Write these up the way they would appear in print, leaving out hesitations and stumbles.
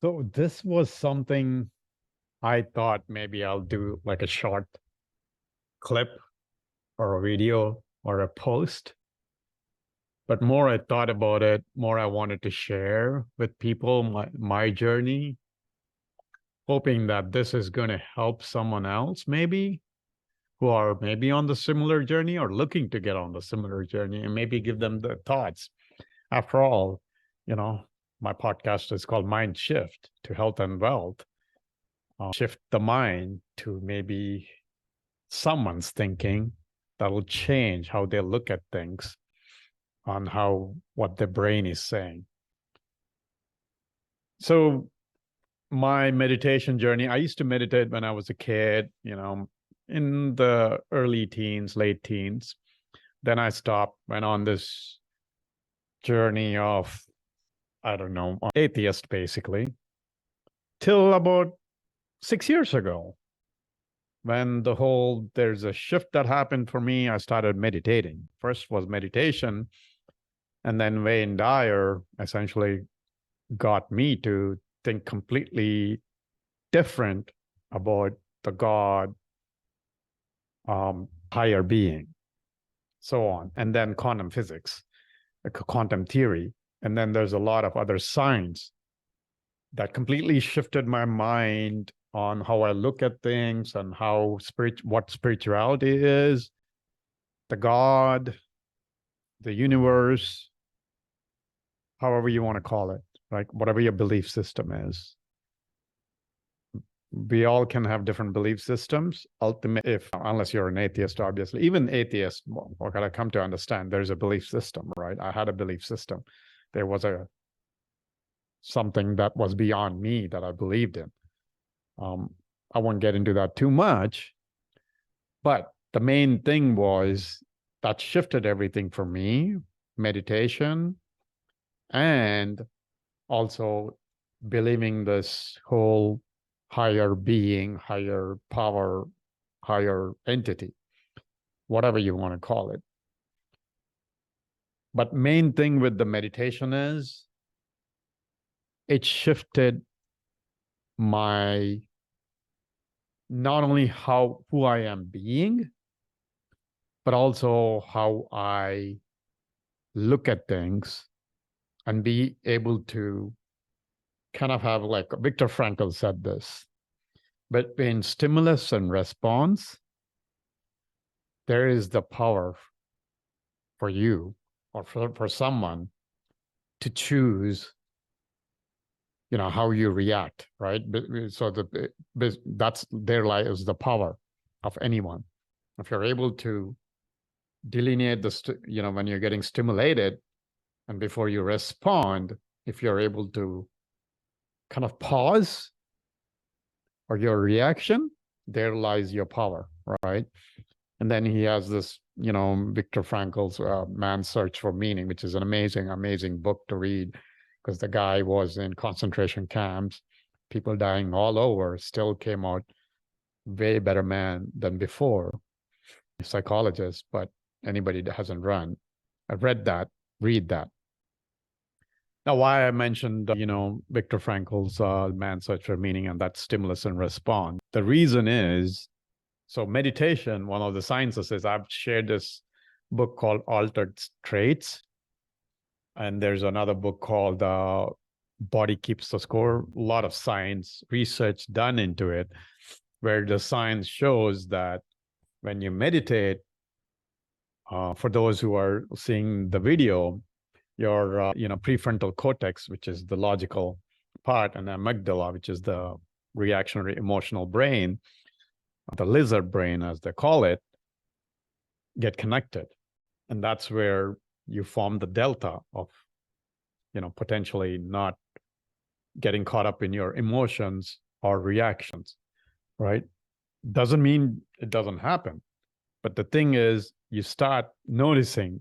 So this was something I thought maybe I'll do like a short clip or a video or a post. But more I thought about it, more I wanted to share with people my journey, hoping that this is going to help someone else maybe who are maybe on the similar journey or looking to get on the similar journey and maybe give them the thoughts. After all, you know, my podcast is called Mind Shift to Health and Wealth. Shift the mind to maybe someone's thinking that'll change how they look at things on how what their brain is saying. So my meditation journey, I used to meditate when I was a kid, in the early teens, late teens. Then I stopped, went on this journey of, I don't know, atheist basically, till about 6 years ago, when there's a shift that happened for me. I started meditating. First was meditation, and then Wayne Dyer essentially got me to think completely different about the God, higher being, so on. And then quantum physics, like quantum theory. And then there's a lot of other science that completely shifted my mind on how I look at things and what spirituality is, the God, the universe, however you want to call it, like whatever your belief system is. We all can have different belief systems. Ultimately, unless you're an atheist, obviously, even atheists, what I come to understand, there's a belief system, right? I had a belief system. There was something that was beyond me that I believed in. I won't get into that too much, but the main thing was that shifted everything for me: meditation, and also believing this whole higher being, higher power, higher entity, whatever you want to call it. But main thing with the meditation is it shifted my, not only who I am being, but also how I look at things and be able to kind of have, like Viktor Frankl said this, but in stimulus and response, there is the power for you or for someone to choose, how you react, right? So that's there lies the power of anyone. If you're able to delineate when you're getting stimulated and before you respond, if you're able to kind of pause or your reaction, there lies your power, right? And then he has this, Viktor Frankl's Man's Search for Meaning, which is an amazing, amazing book to read, because the guy was in concentration camps, people dying all over, still came out way better man than before. Psychologist, but anybody that hasn't read that, read that. Now, why I mentioned, Viktor Frankl's Man's Search for Meaning and that stimulus and response. The reason is, so meditation, one of the sciences is, I've shared this book called Altered Traits. And there's another book called Body Keeps the Score. A lot of science research done into it, where the science shows that when you meditate, for those who are seeing the video, your prefrontal cortex, which is the logical part, and amygdala, which is the reactionary emotional brain, the lizard brain as they call it, get connected. And that's where you form the delta of potentially not getting caught up in your emotions or reactions, right? Doesn't mean it doesn't happen, but the thing is, you start noticing,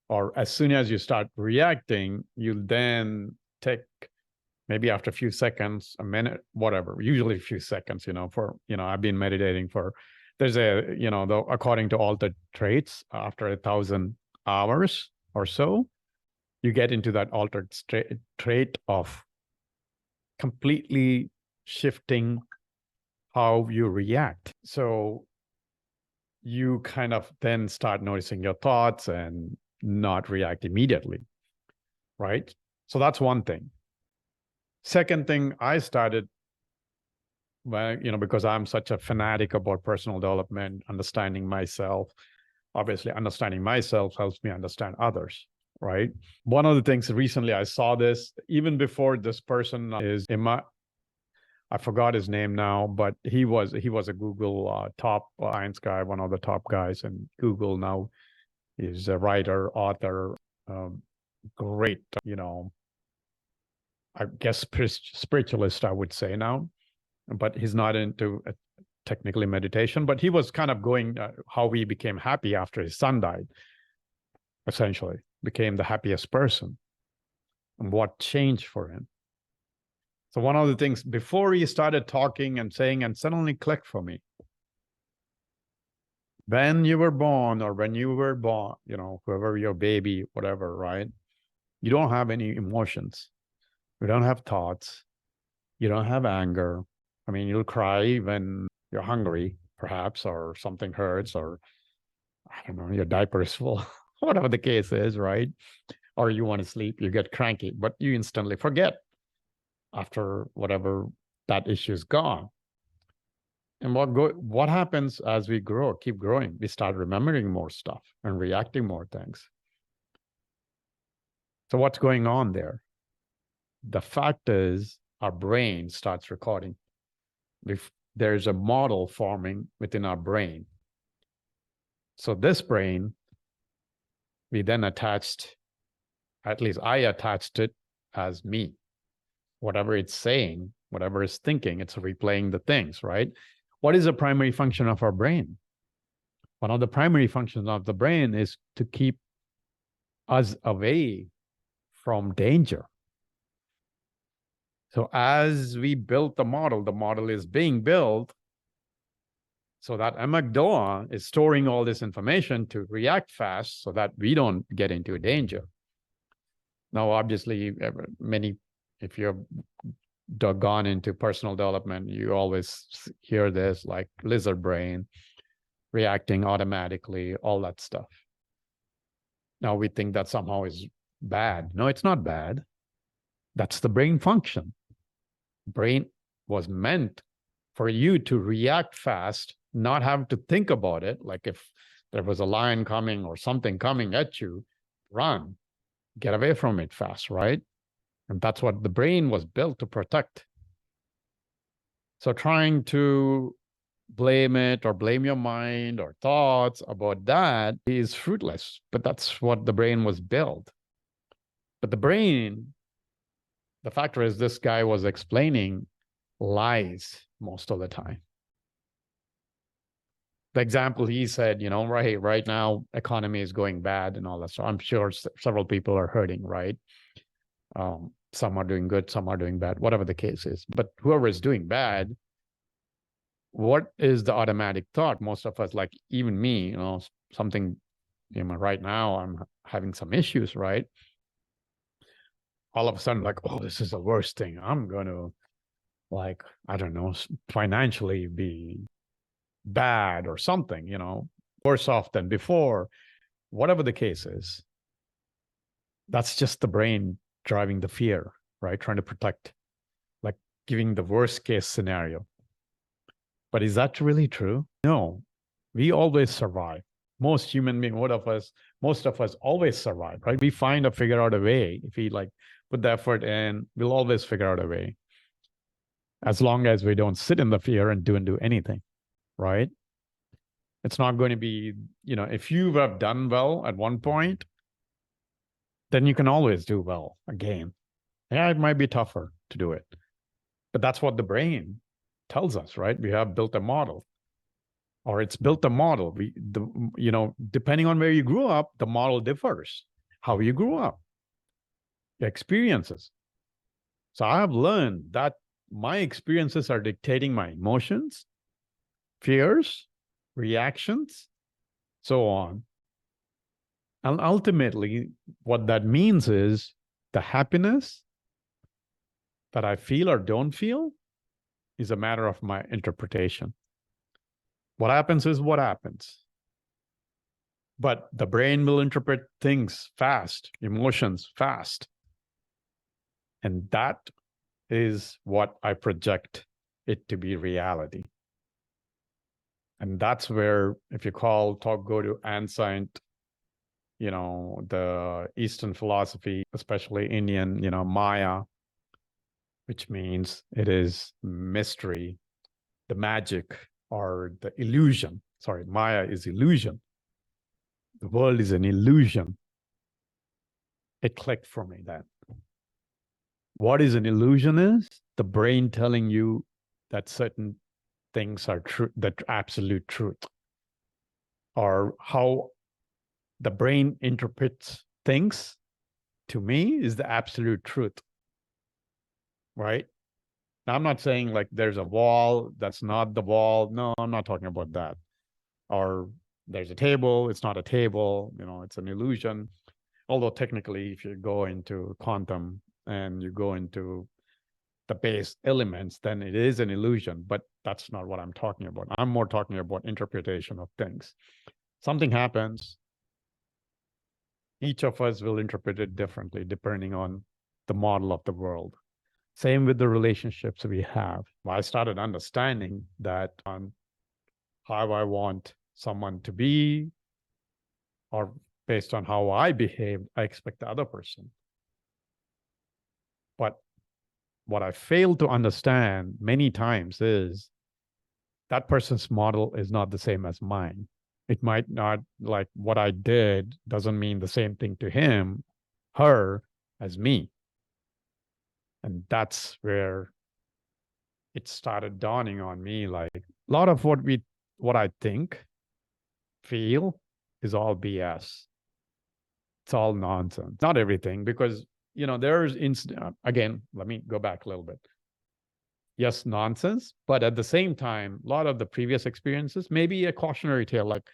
or as soon as you start reacting, you then take, maybe after a few seconds, a minute, whatever, usually a few seconds, I've been meditating for, there's according to Altered Traits, after 1,000 hours or so, you get into that altered trait of completely shifting how you react. So you kind of then start noticing your thoughts and not react immediately, right? So that's one thing. Second thing, I started, well, because I'm such a fanatic about personal development, understanding myself. Obviously, understanding myself helps me understand others, right? One of the things recently I saw this, even before this person is Emma, I forgot his name now, but he was a Google top science guy, one of the top guys in Google now. He's a writer, author, great, I guess spiritualist, I would say now, but he's not into technically meditation. But he was kind of going how he became happy after his son died. Essentially, became the happiest person, and what changed for him. So one of the things before he started talking and saying, and suddenly clicked for me. When you were born, or when you were born, whoever your baby, whatever, right? You don't have any emotions. You don't have thoughts. You don't have anger. I mean, you'll cry when you're hungry, perhaps, or something hurts, or I don't know, your diaper is full, whatever the case is, right? Or you want to sleep, you get cranky, but you instantly forget after whatever that issue is gone. And what happens as we grow, keep growing? We start remembering more stuff and reacting more things. So what's going on there? The fact is, our brain starts recording. If there's a model forming within our brain. So this brain, we then attached, at least I attached it as me. Whatever it's saying, whatever it's thinking, it's replaying the things, right? What is the primary function of our brain? One of the primary functions of the brain is to keep us away from danger. So as we built the model is being built so that amygdala is storing all this information to react fast so that we don't get into danger. Now, obviously, if you've gone into personal development, you always hear this, like lizard brain, reacting automatically, all that stuff. Now we think that somehow is bad. No, it's not bad. That's the brain function. Brain was meant for you to react fast, not have to think about it. Like if there was a lion coming or something coming at you, run, get away from it fast, right? And that's what the brain was built to protect. So trying to blame it or blame your mind or thoughts about that is fruitless, but that's what the brain was built. But the brain, the factor is, this guy was explaining lies most of the time. The example he said, right now, economy is going bad and all that. So I'm sure several people are hurting, right? Some are doing good, some are doing bad, whatever the case is. But whoever is doing bad, what is the automatic thought? Most of us, like even me, something, right now I'm having some issues, right? All of a sudden, like, oh, this is the worst thing. I'm going to, like, I don't know, financially be bad or something, worse off than before, whatever the case is. That's just the brain driving the fear, right? Trying to protect, like giving the worst case scenario. But is that really true? No, we always survive. Most human beings, most of us always survive, right? We figure out a way. If we put the effort in, we'll always figure out a way. As long as we don't sit in the fear and do anything, right? It's not going to be, if you have done well at one point, then you can always do well again. Yeah, it might be tougher to do it, but that's what the brain tells us, right? We have built a model, or it's built a model. Depending on where you grew up, the model differs. How you grew up, your experiences. So I have learned that my experiences are dictating my emotions, fears, reactions, so on. And ultimately, what that means is the happiness that I feel or don't feel is a matter of my interpretation. What happens is what happens. But the brain will interpret things fast, emotions fast. And that is what I project it to be reality. And that's where, if you go to ancient, the Eastern philosophy, especially Indian, Maya, which means it is mystery, the magic or the illusion. Sorry, Maya is illusion. The world is an illusion. It clicked for me then. What is an illusion is the brain telling you that certain things are true, the absolute truth, or how the brain interprets things to me is the absolute truth, right? Now, I'm not saying like there's a wall, that's not the wall. No, I'm not talking about that. Or there's a table, it's not a table, it's an illusion. Although technically, if you go into quantum and you go into the base elements, then it is an illusion, but that's not what I'm talking about. I'm more talking about interpretation of things. Something happens, each of us will interpret it differently depending on the model of the world. Same with the relationships we have. I started understanding that on how I want someone to be, or based on how I behave, I expect the other person. But what I fail to understand many times is that person's model is not the same as mine. It might not, like what I did doesn't mean the same thing to him, her, as me. And that's where it started dawning on me, like a lot of what I think, feel is all BS. It's all nonsense. Not everything, because there's again, let me go back a little bit. Yes, nonsense, but at the same time, a lot of the previous experiences, maybe a cautionary tale, like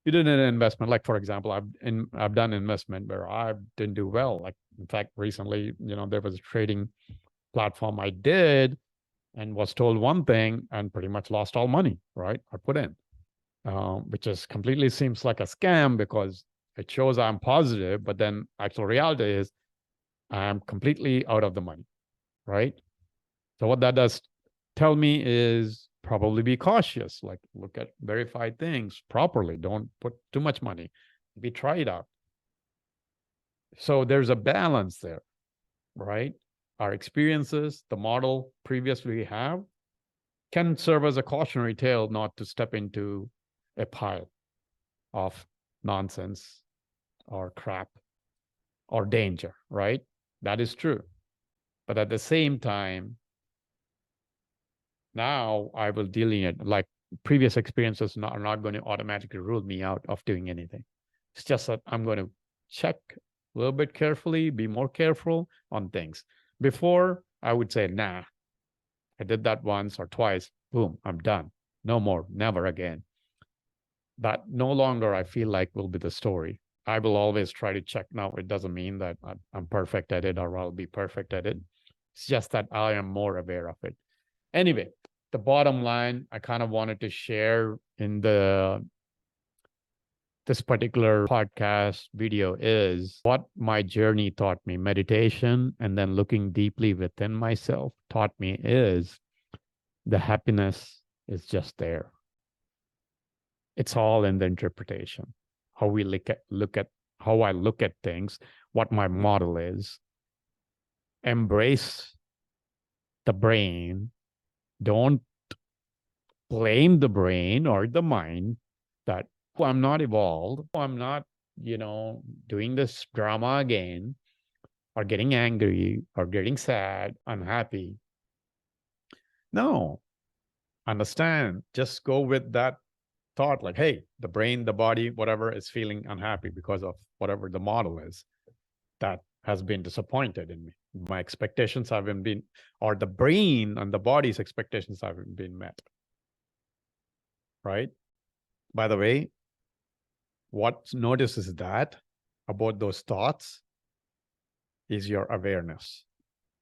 you did an investment, like for example, I've done investment where I didn't do well. Like in fact, recently, there was a trading platform I did and was told one thing and pretty much lost all money, right? I put in, which is completely seems like a scam because it shows I'm positive, but then actual reality is I'm completely out of the money, right? So what that does tell me is probably be cautious, like look at verified things properly. Don't put too much money. Maybe try it out. So there's a balance there, right? Our experiences, the model previously we have, can serve as a cautionary tale not to step into a pile of nonsense or crap or danger, right? That is true. But at the same time, now I will delineate, like previous experiences are not going to automatically rule me out of doing anything. It's just that I'm going to check a little bit carefully, be more careful on things. Before, I would say, nah, I did that once or twice, boom, I'm done. No more, never again. That no longer I feel like will be the story. I will always try to check. Now, it doesn't mean that I'm perfect at it or I'll be perfect at it. It's just that I am more aware of it. Anyway, the bottom line I kind of wanted to share in this particular podcast video is what my journey taught me. Meditation and then looking deeply within myself taught me is the happiness is just there. It's all in the interpretation, how we look at how I look at things, what my model is. Embrace the brain. Don't blame the brain or the mind that, oh, I'm not evolved. Oh, I'm not, doing this drama again, or getting angry, or getting sad, unhappy. No, understand. Just go with that thought, like, hey, the brain, the body, whatever is feeling unhappy because of whatever the model is that has been disappointed in me. My expectations haven't been, or the brain and the body's expectations haven't been met. Right? By the way, what notices that about those thoughts is your awareness.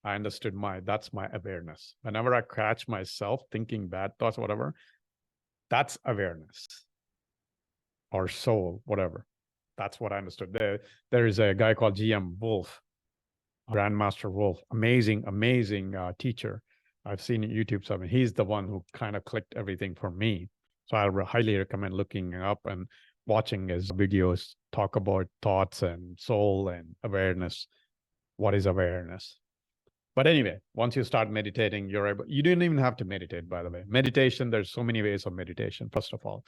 I understood that's my awareness. Whenever I catch myself thinking bad thoughts, whatever, that's awareness or soul, whatever. That's what I understood. There is a guy called GM Wolf, Grandmaster Wolf, amazing teacher. I've seen YouTube stuff, and he's the one who kind of clicked everything for me. So I highly recommend looking up and watching his videos talk about thoughts and soul and awareness. What is awareness? But anyway, once you start meditating, you don't even have to meditate, by the way. Meditation, there's so many ways of meditation. First of all,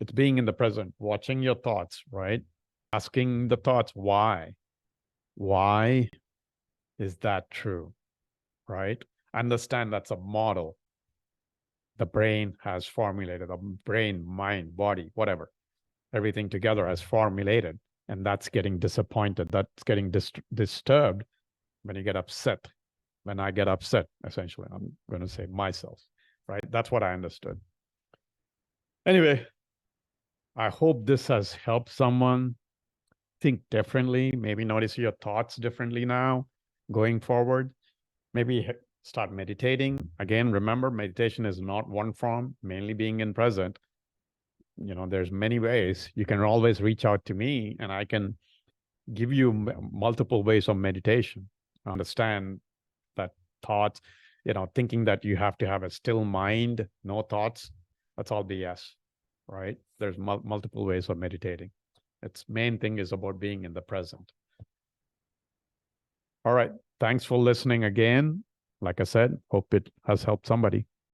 it's being in the present, watching your thoughts, right? Asking the thoughts, why? Why is that true? Right? Understand that's a model the brain has formulated, the brain, mind, body, whatever, everything together has formulated. And that's getting disappointed. That's getting disturbed when you get upset. When I get upset, essentially, I'm going to say myself, right? That's what I understood. Anyway, I hope this has helped someone think differently, maybe notice your thoughts differently now going forward. Maybe start meditating. Again, remember, meditation is not one form, mainly being in present. There's many ways. You can always reach out to me and I can give you multiple ways of meditation. Understand that thoughts, thinking that you have to have a still mind, no thoughts, that's all BS, right? There's multiple ways of meditating. Its main thing is about being in the present. All right. Thanks for listening again. Like I said, hope it has helped somebody.